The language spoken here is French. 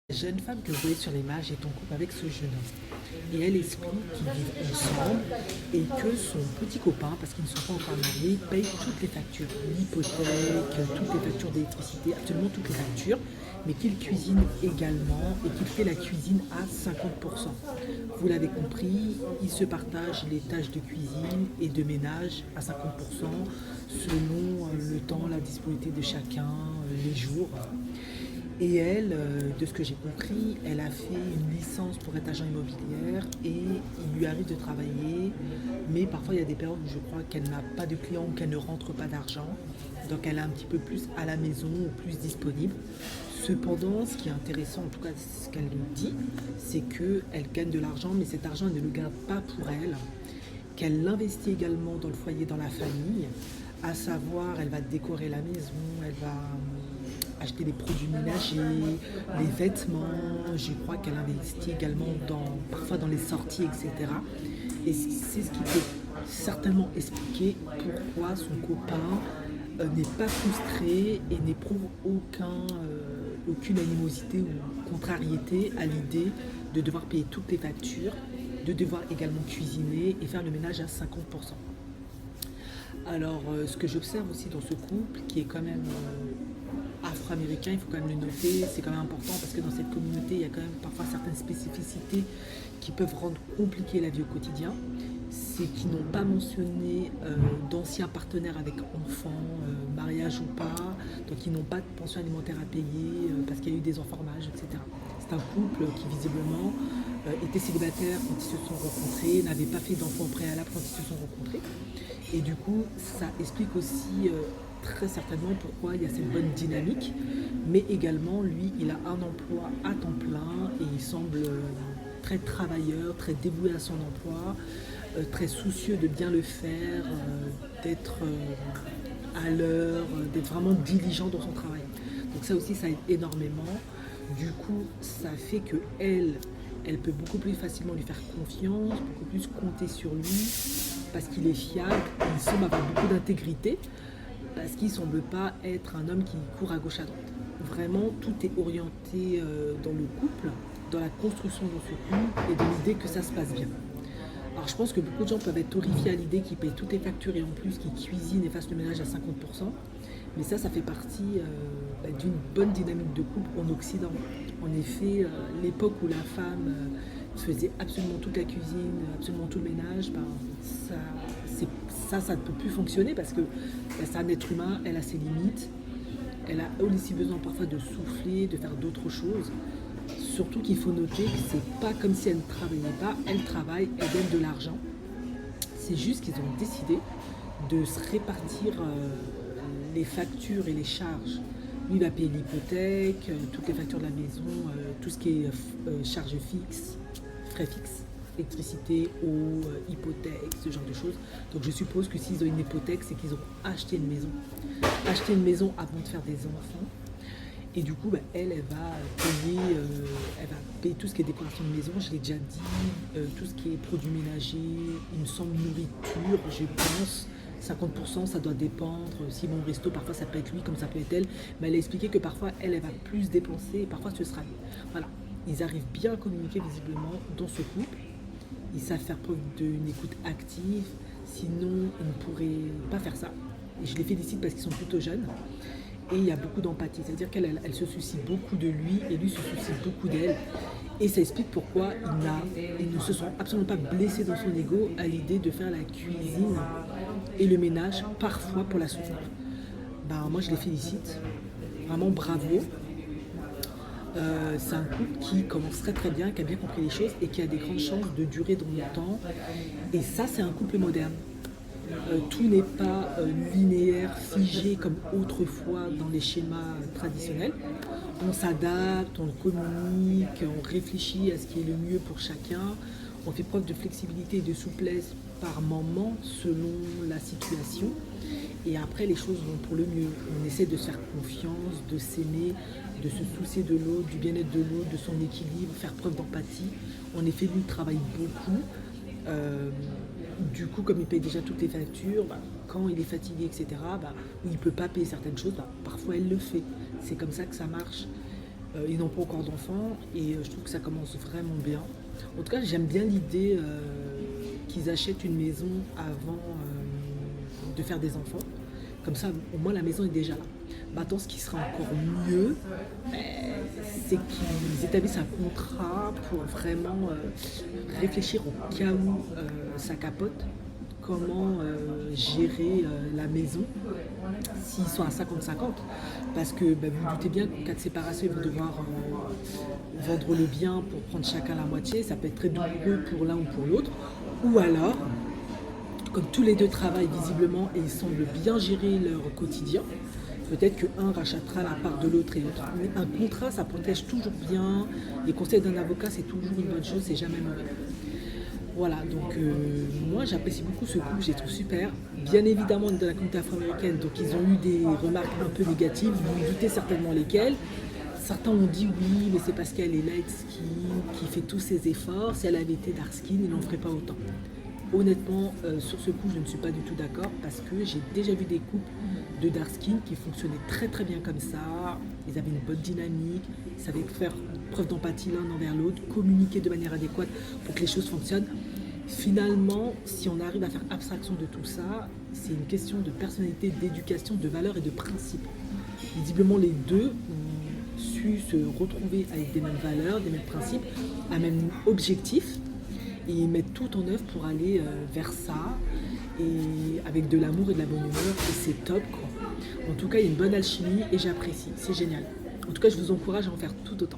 La jeune femme que vous voyez sur l'image est en couple avec ce jeune homme. Et elle explique qu'ils vivent ensemble et que son petit copain, parce qu'ils ne sont pas encore mariés, paye toutes les factures, l'hypothèque, toutes les factures d'électricité, absolument toutes les factures, mais qu'il cuisine également et qu'il fait la cuisine à 50%. Vous l'avez compris, ils se partagent les tâches de cuisine et de ménage à 50% selon le temps, la disponibilité de chacun, les jours. Et elle, de ce que j'ai compris, elle a fait une licence pour être agent immobilière et il lui arrive de travailler, mais parfois il y a des périodes où je crois qu'elle n'a pas de clients ou qu'elle ne rentre pas d'argent, donc elle est un petit peu plus à la maison ou plus disponible. Cependant, ce qui est intéressant, en tout cas ce qu'elle nous dit, c'est qu'elle gagne de l'argent, mais cet argent elle ne le garde pas pour elle, qu'elle l'investit également dans le foyer, dans la famille, à savoir elle va décorer la maison, elle va acheter des produits ménagers, les vêtements, je crois qu'elle investit également parfois dans les sorties, etc. Et c'est ce qui peut certainement expliquer pourquoi son copain n'est pas frustré et n'éprouve aucune animosité ou contrariété à l'idée de devoir payer toutes les factures, de devoir également cuisiner et faire le ménage à 50%. Alors, ce que j'observe aussi dans ce couple, qui est quand même afro-américain, il faut quand même le noter, c'est quand même important parce que dans cette communauté, il y a quand même parfois certaines spécificités qui peuvent rendre compliquée la vie au quotidien. C'est qu'ils n'ont pas mentionné d'anciens partenaires avec enfants, mariage ou pas, donc ils n'ont pas de pension alimentaire à payer parce qu'il y a eu des enformages, etc. C'est un couple qui visiblement était célibataire quand ils se sont rencontrés, n'avait pas fait d'enfants au préalable quand ils se sont rencontrés. Et du coup, ça explique aussi très certainement pourquoi il y a cette bonne dynamique. Mais également, lui, il a un emploi à temps plein et il semble très travailleur, très dévoué à son emploi, très soucieux de bien le faire, d'être à l'heure, d'être vraiment diligent dans son travail. Donc ça aussi, ça aide énormément. Du coup, ça fait que elle peut beaucoup plus facilement lui faire confiance, beaucoup plus compter sur lui, parce qu'il est fiable, il semble avoir beaucoup d'intégrité, parce qu'il ne semble pas être un homme qui court à gauche à droite. Vraiment, tout est orienté dans le couple, dans la construction de ce couple et dans l'idée que ça se passe bien. Alors je pense que beaucoup de gens peuvent être horrifiés à l'idée qu'ils payent toutes les factures et en plus qu'ils cuisinent et fassent le ménage à 50%. Mais ça fait partie d'une bonne dynamique de couple en Occident. En effet, l'époque où la femme faisait absolument toute la cuisine, absolument tout le ménage, ça ne peut plus fonctionner parce que c'est un être humain, elle a ses limites, elle a aussi besoin parfois de souffler, de faire d'autres choses. Surtout qu'il faut noter que c'est pas comme si elle ne travaillait pas, elle travaille, elle gagne de l'argent. C'est juste qu'ils ont décidé de se répartir les factures et les charges. Lui il va payer l'hypothèque, toutes les factures de la maison, tout ce qui est charges fixes, frais fixes, électricité, eau, hypothèque, ce genre de choses. Donc je suppose que s'ils ont une hypothèque, c'est qu'ils ont acheté une maison. Acheté une maison avant de faire des enfants. Et du coup, elle va payer tout ce qui est décoration de maison, je l'ai déjà dit, tout ce qui est produits ménagers, il me semble nourriture, je pense. 50%, ça doit dépendre. Si mon resto, parfois ça peut être lui comme ça peut être elle. Mais elle a expliqué que parfois elle va plus dépenser et parfois ce sera lui. Voilà. Ils arrivent bien à communiquer visiblement dans ce couple. Ils savent faire preuve d'une écoute active. Sinon, ils ne pourraient pas faire ça. Et je les félicite parce qu'ils sont plutôt jeunes. Et il y a beaucoup d'empathie. C'est-à-dire qu'elle se soucie beaucoup de lui et lui se soucie beaucoup d'elle. Et ça explique pourquoi il ne se sent absolument pas blessé dans son ego à l'idée de faire la cuisine et le ménage parfois pour la soutenir. Moi je les félicite, vraiment bravo. C'est un couple qui commence très très bien, qui a bien compris les choses et qui a des grandes chances de durer dans le temps. Et ça c'est un couple moderne. Tout n'est pas linéaire, figé comme autrefois dans les schémas traditionnels. On s'adapte, on communique, on réfléchit à ce qui est le mieux pour chacun. On fait preuve de flexibilité et de souplesse par moment selon la situation. Et après, les choses vont pour le mieux. On essaie de se faire confiance, de s'aimer, de se soucier de l'autre, du bien-être de l'autre, de son équilibre, faire preuve d'empathie. En effet, lui travaille beaucoup. Du coup, comme il paye déjà toutes les factures, quand il est fatigué, etc., ou il ne peut pas payer certaines choses, parfois elle le fait. C'est comme ça que ça marche. Ils n'ont pas encore d'enfants et je trouve que ça commence vraiment bien. En tout cas, j'aime bien l'idée qu'ils achètent une maison avant de faire des enfants. Comme ça, au moins la maison est déjà là. Maintenant, ce qui serait encore mieux, c'est qu'ils établissent un contrat pour vraiment réfléchir au cas où ça capote, comment gérer la maison s'ils sont à 50-50. Parce que vous vous doutez bien qu'en cas de séparation, ils vont devoir vendre le bien pour prendre chacun la moitié. Ça peut être très douloureux pour l'un ou pour l'autre. Ou alors, comme tous les deux travaillent visiblement et ils semblent bien gérer leur quotidien, peut-être qu'un rachètera la part de l'autre et l'autre. Mais un contrat, ça protège toujours bien. Les conseils d'un avocat, c'est toujours une bonne chose, c'est jamais mauvais. Voilà, donc moi j'apprécie beaucoup ce couple, je les trouve super. Bien évidemment, on est dans la communauté afro-américaine, donc ils ont eu des remarques un peu négatives, vous vous doutez certainement lesquelles. Certains ont dit oui, mais c'est parce qu'elle est light skin, qui fait tous ses efforts. Si elle avait été dark skin, il n'en ferait pas autant. Honnêtement, sur ce coup, je ne suis pas du tout d'accord parce que j'ai déjà vu des couples de dark skin qui fonctionnaient très très bien comme ça. Ils avaient une bonne dynamique, ils savaient faire preuve d'empathie l'un envers l'autre, communiquer de manière adéquate pour que les choses fonctionnent. Finalement, si on arrive à faire abstraction de tout ça, c'est une question de personnalité, d'éducation, de valeurs et de principes. Visiblement, les deux ont su se retrouver avec des mêmes valeurs, des mêmes principes, un même objectif. Et ils mettent tout en œuvre pour aller vers ça, et avec de l'amour et de la bonne humeur, et c'est top quoi. En tout cas, il y a une bonne alchimie et j'apprécie, c'est génial. En tout cas, je vous encourage à en faire tout autant.